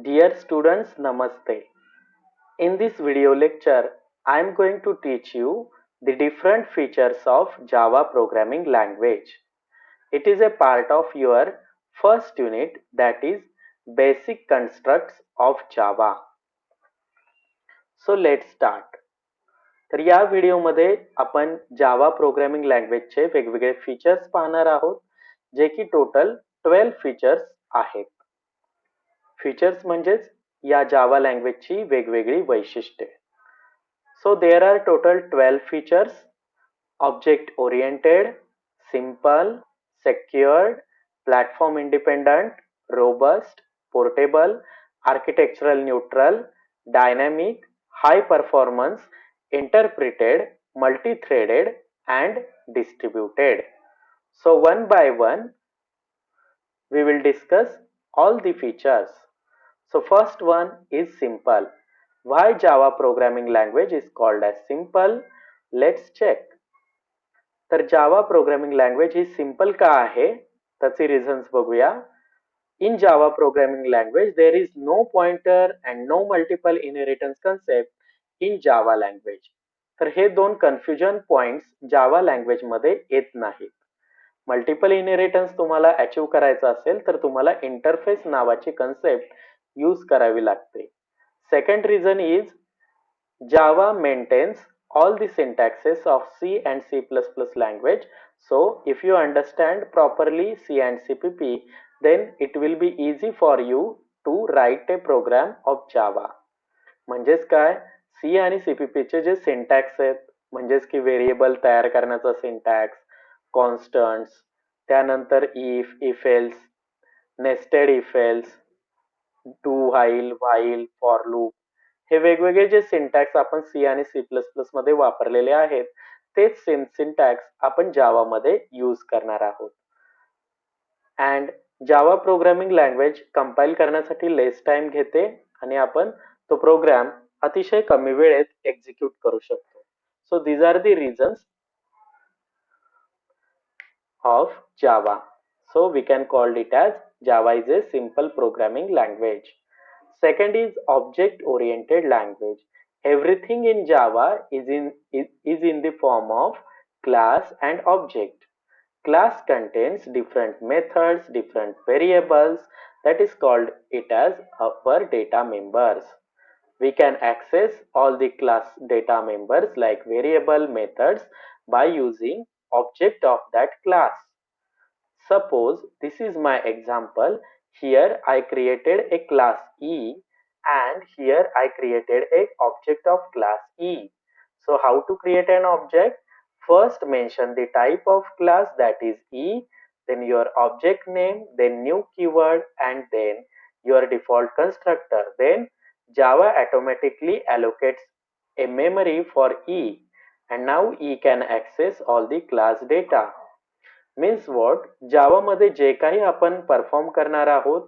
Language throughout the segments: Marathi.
Dear students, Namaste. In this video lecture, I am going to teach you the different features of Java programming language. It is a part of your first unit, that is Basic Constructs of Java. So let's start. तर या व्हिडिओमध्ये आपण जावा प्रोग्रामिंग लँग्वेजचे वेगवेगळे फीचर्स पाहणार आहोत, जे की टोटल 12 फीचर्स आहेत. फीचर्स म्हणजेच या जावा लँग्वेजची वेगवेगळी वैशिष्ट्ये. So there are total 12 features: object oriented, simple, secured, platform independent, robust, portable, architectural neutral, dynamic, high performance, interpreted, multi-threaded and distributed. So one by one we will discuss all the features. So first one is simple. Why Java programming language is called as simple? Let's check. तर जावा प्रोग्रामिंग लँग्वेज ही सिंपल का आहे त्याचे रिझन्स बघूया. In Java programming language there is no pointer and no multiple inheritance concept in Java language. तर हे दोन कन्फ्युजन पॉइंट्स जावा लँग्वेज मध्ये येत नाहीत. मल्टिपल इनहेरिटन्स तुम्हाला अचीव करायचं असेल तर तुम्हाला इंटरफेस नावाची कन्सेप्ट यूज करावी लागते. Second reason is Java maintains all the syntaxes of C and C++ language. So if you understand properly C and CPP, then it will be easy for you to write a program of Java. म्हणजेच काय, C आणि CPP चे जे सिंटॅक्स आहेत, म्हणजेच की व्हेरिएबल तयार करण्याचा सिंटॅक्स, कॉन्स्टंट्स, त्यानंतर if, if else, nested if else, do while, for loop, हे वेगवेगळे जे सिंटॅक्स आपण सी आणि सी प्लस प्लस मध्ये वापरलेले आहेत तेच सेम सिंटॅक्स आपण जावा मध्ये यूज करणार आहोत. And Java programming language compile करण्यासाठी लेस टाइम घेते आणि आपण तो प्रोग्राम अतिशय कमी वेळेत एक्झिक्यूट करू शकतो. So these are the reasons of Java. So we can call it as Java is a simple programming language. Second is object oriented language. Everything in Java is in the form of class and object. Class contains different methods, different variables, that is called it as our data members. We can access all the class data members like variable, methods by using object of that class. Suppose this is my example. Here I created a class E and here I created a object of class E. So how to create an object? First mention the type of class, that is E, then your object name, then new keyword and then your default constructor. Then Java automatically allocates a memory for E and now E can access all the class data. Means what, Java मध्ये जे काही आपण परफॉर्म करणार आहोत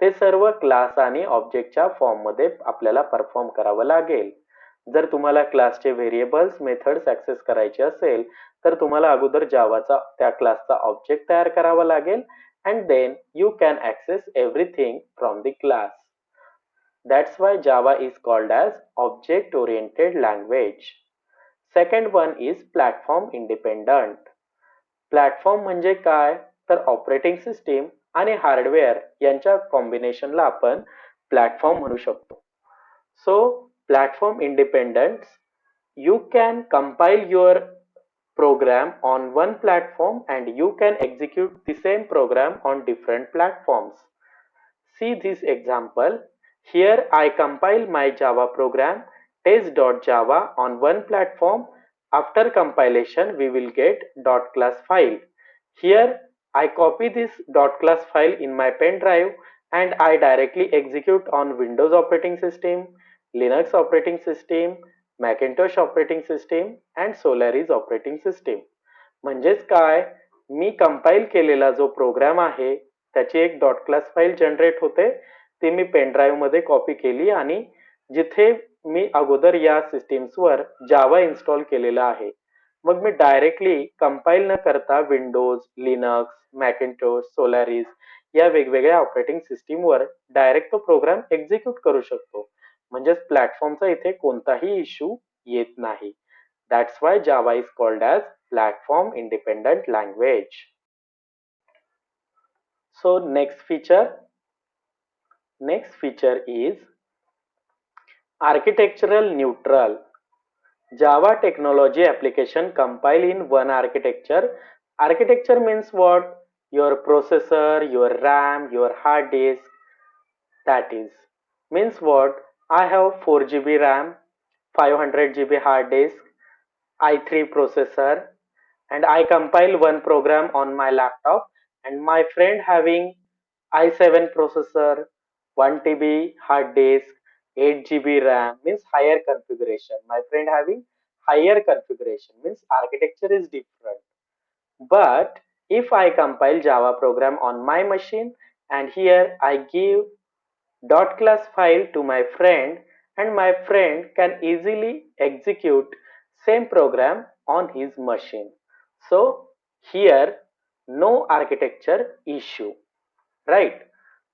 ते सर्व क्लास आणि ऑब्जेक्टच्या फॉर्म मध्ये आपल्याला परफॉर्म करावं लागेल. जर तुम्हाला क्लासचे व्हेरिएबल्स, मेथड्स ऍक्सेस करायचे असेल तर तुम्हाला अगोदर जावाचा त्या क्लासचा ऑब्जेक्ट तयार करावा लागेल and then you can access everything from the class. That's why Java is called as object oriented language. Second one is platform independent. Platform म्हणजे काय, तर ऑपरेटिंग सिस्टीम आणि हार्डवेअर यांच्या कॉम्बिनेशनला आपण प्लॅटफॉर्म म्हणू शकतो. So platform independent, you can compile your program on one platform and you can execute the same program on different platforms. See this example. Here I compile my Java program test.java on one platform. After compilation we will get .class file. Here I copy this .class file in my pen drive and I directly execute on Windows operating system, Linux operating system, Macintosh operating system and Solaris operating system. म्हणजेच काय, मी कंपाईल केलेला जो प्रोग्राम आहे त्याची एक .class फाईल जनरेट होते, ती मी पेन ड्राईव्ह मध्ये कॉपी केली आणि जिथे मी अगोदर या सिस्टीम्सवर जावा इन्स्टॉल केलेला आहे, मग मी डायरेक्टली कंपाईल न करता विंडोज, लिनक्स, मॅकिंटोश, सोलारिस या वेगवेगळ्या ऑपरेटिंग सिस्टीमवर डायरेक्ट तो प्रोग्राम एक्झिक्यूट करू शकतो. म्हणजेच प्लॅटफॉर्मचा इथे कोणताही इश्यू येत नाही. That's why Java is called as platform independent language. So next feature is architectural neutral. Java technology application compile in one architecture. Architecture means what? Your processor, your RAM, your hard disk. That is means what? I have 4 GB RAM, 500 GB hard disk, i3 processor, and I compile one program on my laptop, and my friend having i7 processor, 1 TB hard disk, 8 GB RAM means higher configuration. My friend having higher configuration means architecture is different. But if I compile Java program on my machine and here I give .class file to my friend, and my friend can easily execute same program on his machine. So here no architecture issue, right?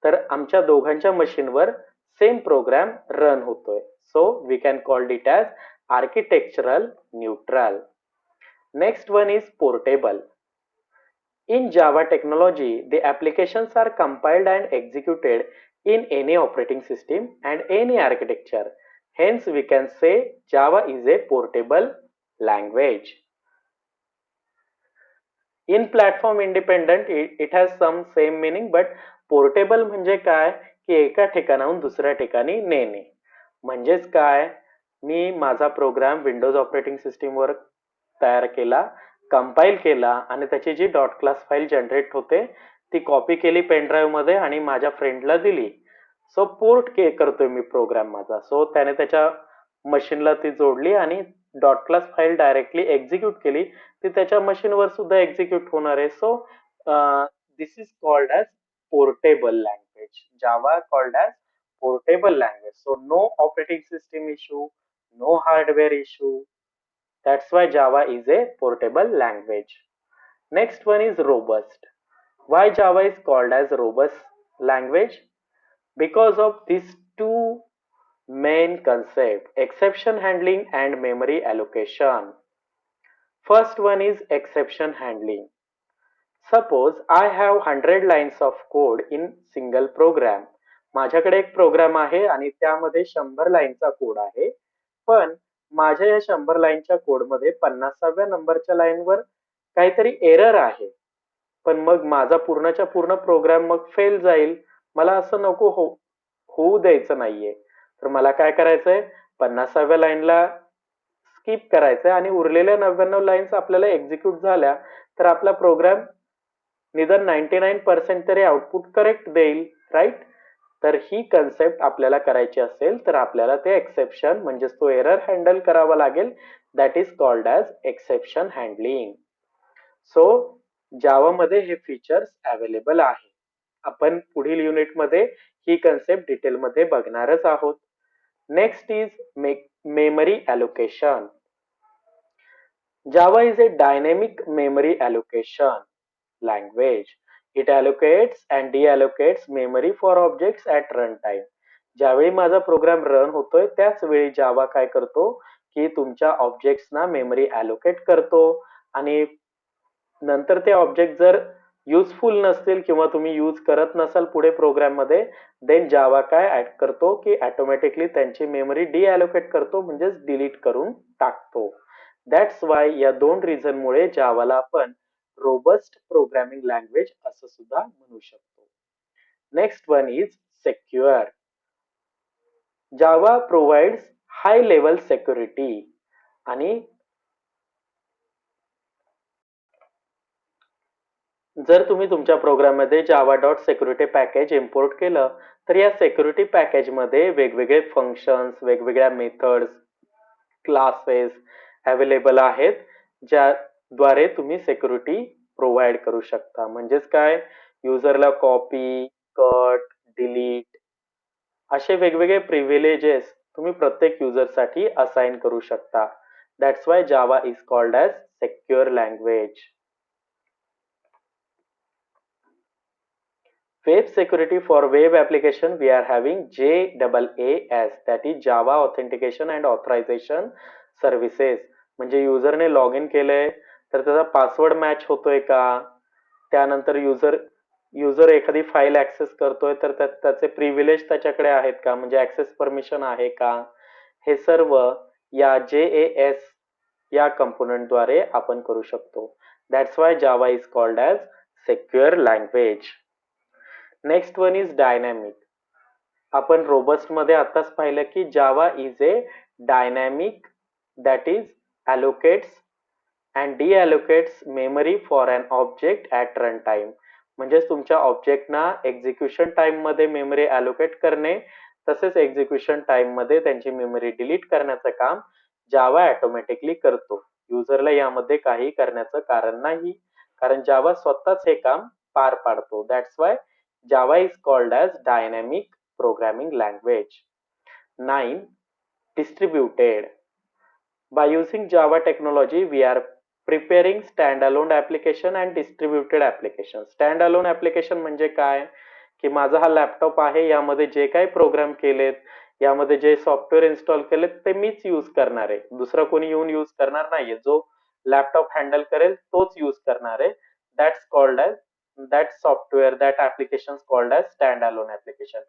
तर आमच्या दोघांच्या मशीनवर सेम प्रोग्राम रन होतोय. So we can call it as architectural neutral. Next one is portable. In Java technology, the applications are compiled and executed in any operating system and any architecture. Hence, we can say Java is a portable language. In platform independent, it has some same meaning, but portable म्हणजे काय की एका ठिकाणाहून दुसऱ्या ठिकाणी नेणे. म्हणजेच काय, मी माझा प्रोग्राम विंडोज ऑपरेटिंग सिस्टीमवर तयार केला, कंपाईल केला आणि त्याची जी .class फाईल जनरेट होते ती कॉपी केली पेन ड्राईव्ह मध्ये आणि माझ्या फ्रेंडला दिली. सो पोर्ट करतोय मी प्रोग्राम माझा. सो त्याने त्याच्या मशीनला ती जोडली आणि .class फाईल डायरेक्टली एक्झिक्यूट केली, ती त्याच्या मशीनवर सुद्धा एक्झिक्यूट होणार आहे. So this is called as portable language. Java called as portable language. So no operating system issue, no hardware issue. That's why Java is a portable language. Next one is robust. Why Java is called as robust language? Because of these two main concepts, exception handling and memory allocation. First one is exception handling. Suppose I have 100 lines of code in single program. माझ्याकडे एक प्रोग्राम आहे आणि त्यामध्ये 100 लाईनचा कोड आहे, पण माझ्या या 100 लाईनच्या कोडमध्ये 50व्या नंबरच्या लाईनवर काहीतरी एरर आहे. पण मग माझा पूर्णच्या पूर्ण प्रोग्राम मग फेल जाईल. मला असं नको होऊ द्यायचं नाहीये. तर मला काय करायचंय, 50व्या लाईनला स्किप करायचंय आणि उरलेल्या 99 लाईन्स आपल्याला एक्झिक्यूट झाल्या तर आपला प्रोग्राम निदान 99% तरी आउटपुट करेक्ट देईल, राईट? तर ही कन्सेप्ट आपल्याला करायची असेल तर आपल्याला ते एक्सेप्शन म्हणजेच तो एरर हँडल करावा लागेल. That is called as exception handling. So जावामध्ये हे फीचर्स अवेलेबल आहे. आपण पुढील युनिटमध्ये ही कन्सेप्ट डिटेलमध्ये बघणारच आहोत. Next is memory allocation. Java is a dynamic memory allocation language. It allocates and deallocates memory for objects at runtime. ज्यावेळी माझा प्रोग्राम रन होतोय त्याच वेळी जावा काय करतो की तुमच्या ऑब्जेक्ट्सना मेमरी अलोकेट करतो आणि नंतर ते ऑब्जेक्ट जर युजफुल नसतील किंवा तुम्ही यूज करत नसाल पुढे प्रोग्राम मध्ये, देन जावा काय करतो की ऑटोमॅटिकली त्यांची मेमरी डिअलोकेट करतो, म्हणजेच डिलीट करून टाकतो. दॅट्स वाय या दोन रिझन मुळे जावाला आपण रोबस्ट प्रोग्रामिंग लँग्वेज असं सुद्धा म्हणू शकतो. Next one is secure. Java provides high level security. आणि जर तुम्ही तुमच्या प्रोग्राम मध्ये java.security पॅकेज इम्पोर्ट केलं तर या सिक्युरिटी पॅकेज मध्ये वेगवेगळे फंक्शन्स, वेगवेगळ्या मेथड्स, क्लासेस अवेलेबल आहेत ज्याद्वारे तुम्ही सिक्युरिटी प्रोव्हाइड करू शकता. म्हणजेच काय, युजरला कॉपी, कट, डिलीट असे वेगवेगळे प्रिव्हिलेजेस तुम्ही प्रत्येक युजरसाठी असाइन करू शकता. That's why Java is called as secure language. Web security, for web application we are having JAAS, that is Java Authentication and Authorization Services. म्हणजे युजरने लॉग इन केलंय तर त्याचा पासवर्ड मॅच होतोय का, त्यानंतर युजर एखादी फाईल ऍक्सेस करतोय तर त्याचे प्रिव्हिलेज त्याच्याकडे आहेत का, म्हणजे ऍक्सेस परमिशन आहे का, हे सर्व या JAS या कंपोनंटद्वारे आपण करू शकतो. That's why Java is called as secure language. Next one is dynamic. आपण रोबस्ट मध्ये आताच पाहिलं की Java is a dynamic that is allocates and deallocates memory for an object at runtime. म्हणजेच तुमच्या ऑब्जेक्टना एक्झिक्युशन टाइम मध्ये मेमरी अलोकेट करणे तसेच एक्झिक्युशन टाइम मध्ये त्यांची मेमरी डिलीट करण्याचं काम जावा ऑटोमॅटिकली करतो. युजरला यामध्ये काही करण्याचं कारण नाही, कारण जावा स्वतःच हे काम पार पाडतो. That's why Java is called as dynamic programming language. 9. Distributed. By using Java technology, we are preparing standalone application and distributed application. Standalone application म्हणजे काय, की माझा हा लॅपटॉप आहे, यामध्ये जे काही प्रोग्राम केलेत, यामध्ये जे सॉफ्टवेअर इन्स्टॉल केलेत ते मीच यूज करणार आहे, दुसरा कोणी येऊन यूज करणार नाहीये. जो लॅपटॉप हँडल करेल तोच यूज करणार आहे. That's called as that software that application called as stand alone application.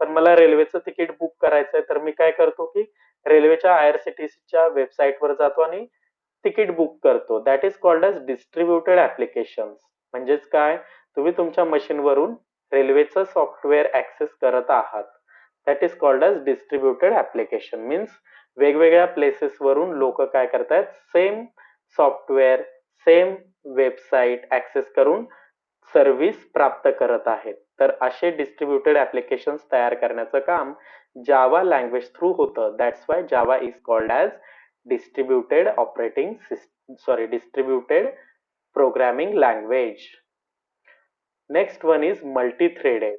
पण मला रेल्वेचं तिकीट बुक करायचंय तर मी काय करतो की रेल्वेच्या आयआरसीटीसीच्या वेबसाईटवर जातो आणि तिकीट बुक करतो. That is called as distributed application. म्हणजेच काय, तुम्ही तुमच्या मशीनवरून रेल्वेचं सॉफ्टवेअर ऍक्सेस करत आहात. That is called as distributed application. Means वेगवेगळ्या प्लेसेस वरून लोक काय करतायत, same software same website access करून सर्व्हिस प्राप्त करत आहेत. तर असे डिस्ट्रीब्युटेड ऍप्लिकेशन तयार करण्याचं काम जावा लँग्वेज थ्रू होतं. That's why Java is called as distributed distributed programming language. Next one is multi-threaded.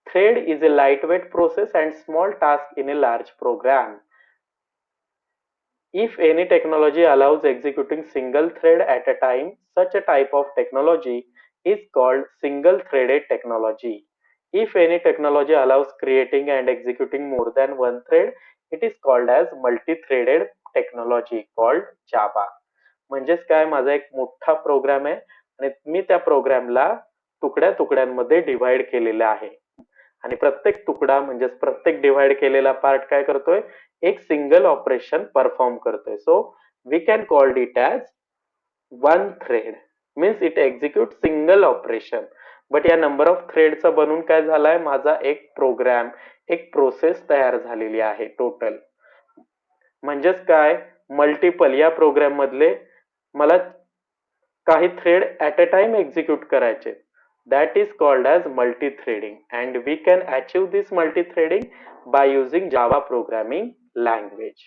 Thread is a lightweight process and small task in a large program. If any technology allows executing single thread at a time, such a type of technology is called single-threaded technology. If any technology allows creating and executing more than one thread, it is called as multi-threaded technology called Java. म्हणजेच काय, माझा एक मोठा प्रोग्राम आहे आणि मी त्या प्रोग्रामला तुकड्या तुकड्यांमध्ये डिव्हाइड केलेला आहे आणि प्रत्येक तुकडा म्हणजेच प्रत्येक डिव्हाइड केलेला पार्ट काय करतोय, एक सिंगल ऑपरेशन परफॉर्म करतोय. So we can called it as one thread. Means it execute single operation. But या नंबर ऑफ थ्रेडचा बनून काय झालाय, माझा एक प्रोग्राम एक प्रोसेस तयार झालेली आहे टोटल. म्हणजेच काय, मल्टिपल या प्रोग्राम मधले मला काही thread at a time execute करायचे. That is called as multi-threading, and we can achieve this multi-threading by using Java programming language.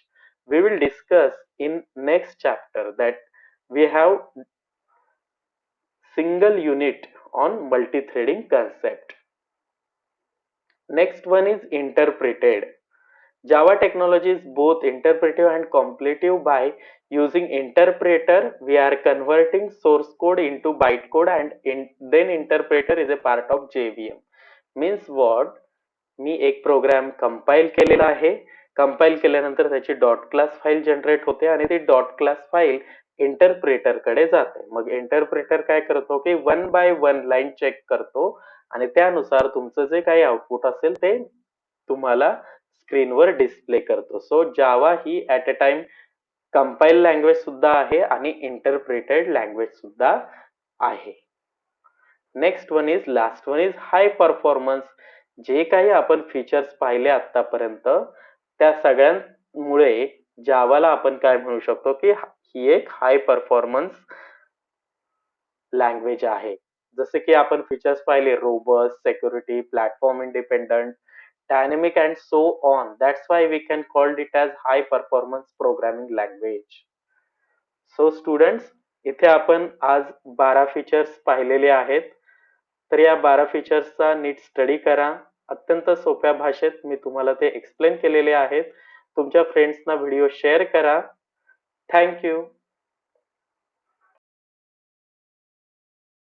We will discuss in next chapter that we have single unit on multi-threading concept. Next one is interpreted. Java technology is both interpretive and contemplative. By using interpreter, we are converting source code into bytecode, and then interpreter is a part of JVM. Means what? मी एक प्रोग्राम कंपाइल केलेला आहे, कंपाइल केल्यानंतर त्याची डॉट क्लास फाईल जनरेट होते आणि ती डॉट क्लास फाईल इंटरप्रेटर कडे जाते. मग इंटरप्रेटर काय करतो की 1 by 1 लाईन चेक करतो आणि त्यानुसार तुमचं जे काही आउटपुट असेल ते तुम्हाला स्क्रीनवर डिस्प्ले करतो. So Java he at a time compile language सुद्धा आहे आणि इंटरप्रेटेड लँग्वेज सुद्धा आहे. Next one is last one is high performance. जे काही आपण फीचर्स पाहिले आतापर्यंत त्या सगळ्यांमुळे जावाला आपण काय म्हणू शकतो की ही एक हाय परफॉर्मन्स लँग्वेज आहे. जसे की आपण फीचर्स पाहिले, robust, security, platform independent, dynamic and so on. That's why we can call it as high performance programming language. So students, इथे आपण आज 12 फीचर्स पाहिलेले आहेत. तर या 12 फीचर्सचा नीट स्टडी करा. अत्यंत सोप्या भाषेत मी तुम्हाला ते एक्सप्लेन केलेले आहेत. तुमच्या फ्रेंड्सना व्हिडिओ शेअर करा. Thank you.